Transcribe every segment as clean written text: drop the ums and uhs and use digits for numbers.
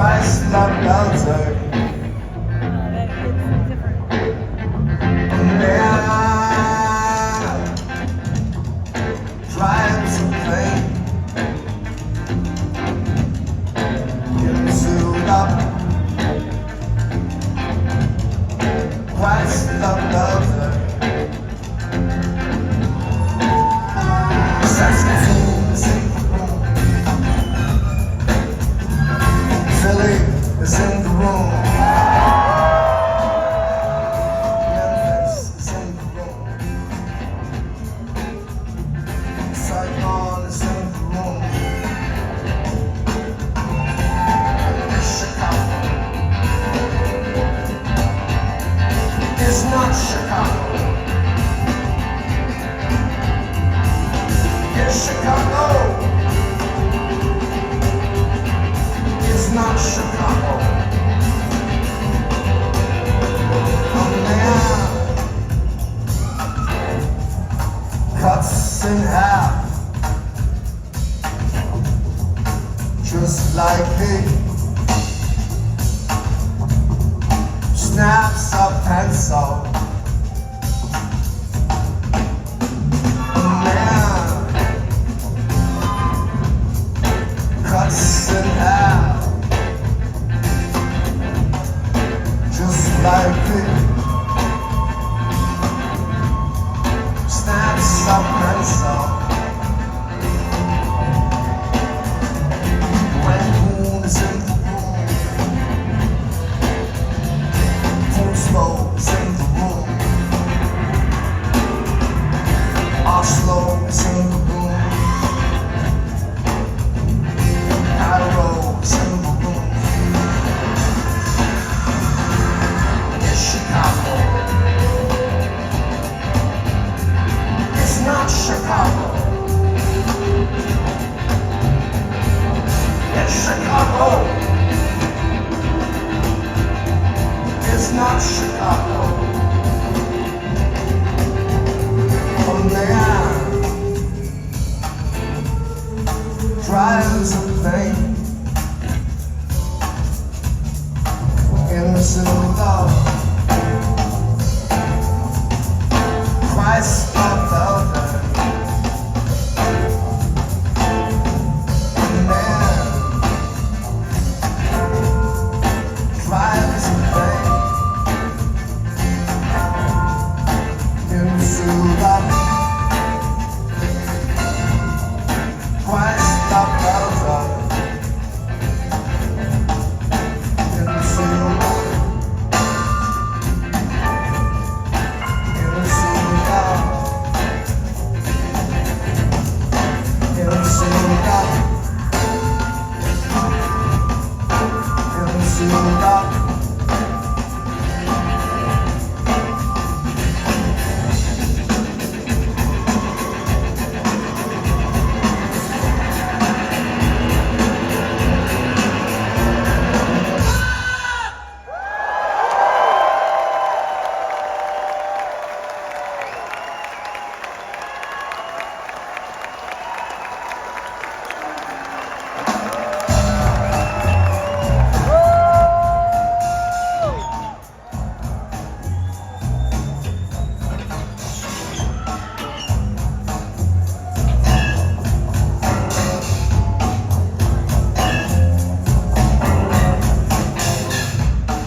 Chrysler Belter. Man drives a plane into the Chrysler Belter. Saxophone is in the room. Philly is in the room. Memphis is in the room. Saigon is in the room. Chicago is not Chicago. Chicago is not Chicago. A man cuts in half, just like me. Snaps a pencil. Cuts in half, just like it. Snaps a pencil. Rangoon is in the room. Oslo is in the room. Oslo is in the room. Arrows in the room. It's Chicago. It's not Chicago. It's Chicago. It's not Chicago. A man drives a plane into the Chrysler Belter. A man drives a plane into the Chrysler Belter.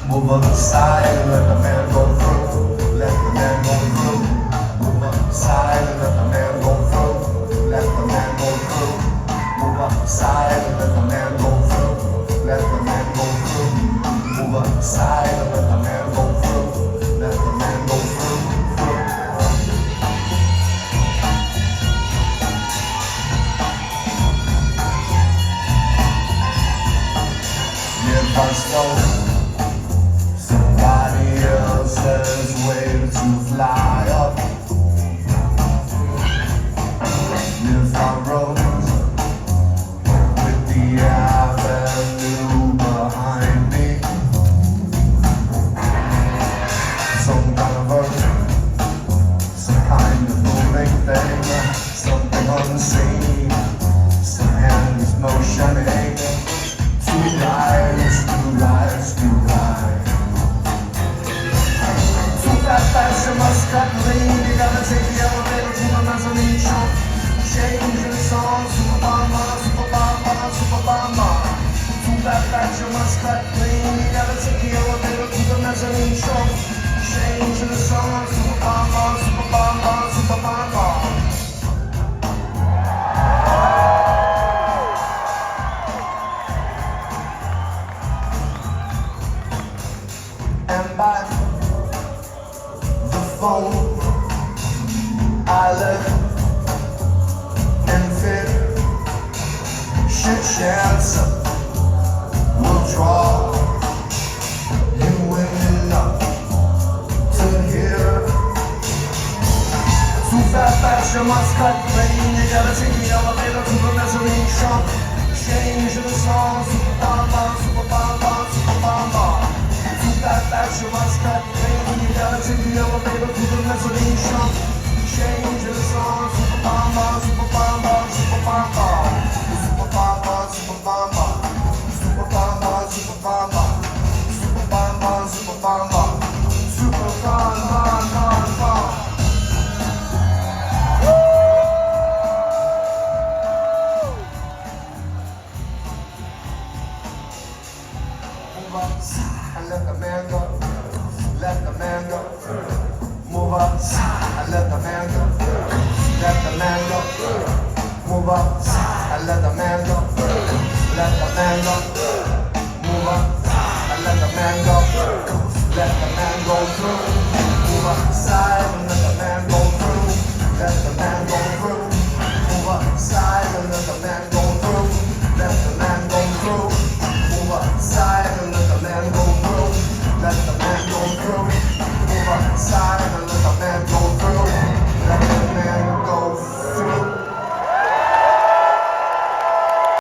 Move on the side and let the man go through. Let the man go through. Move on the side and let the man go through. Let the man go through. Move on the side and let the man go through. Let the man go through. Move on the side and let the man go through. Let the man go through. If I stole somebody else's way to fly up, if I rose with the avenue behind me, some kind of earth, some kind of moving thing, something unseen, some hands motioning, two lives. fat bags you must cut clean. You gotta take the elevator to the mezzanine show. Change in the song, super bomb bomb, super bomb bomb, super bomb bomb. And by the phone I live in fear. Shit chance will draw you women up to here. Too fast, you must cut clean. You gotta take the elevator to the mezzanine shop. Change the song, super bomb bomb, super bomb bomb, super bomb bomb. Too fast, you must cut clean. You gotta take the elevator to the mezzanine shop. Change the song, super bomb bomb, super bomb bomb, super bomb bomb. Super bomb bomb, super bomb bomb. Super bomb bomb, super bomb bomb. Super bomb bomb, super bomb bomb. Super bomb bomb bomb bomb. Move up and let the man go. Let the man go. Move up and let the man go. Let the man go. Move up and let the man go. Let the man go. Move up and let the man go. Let the man go through. Move up side and let the man go through. Let the man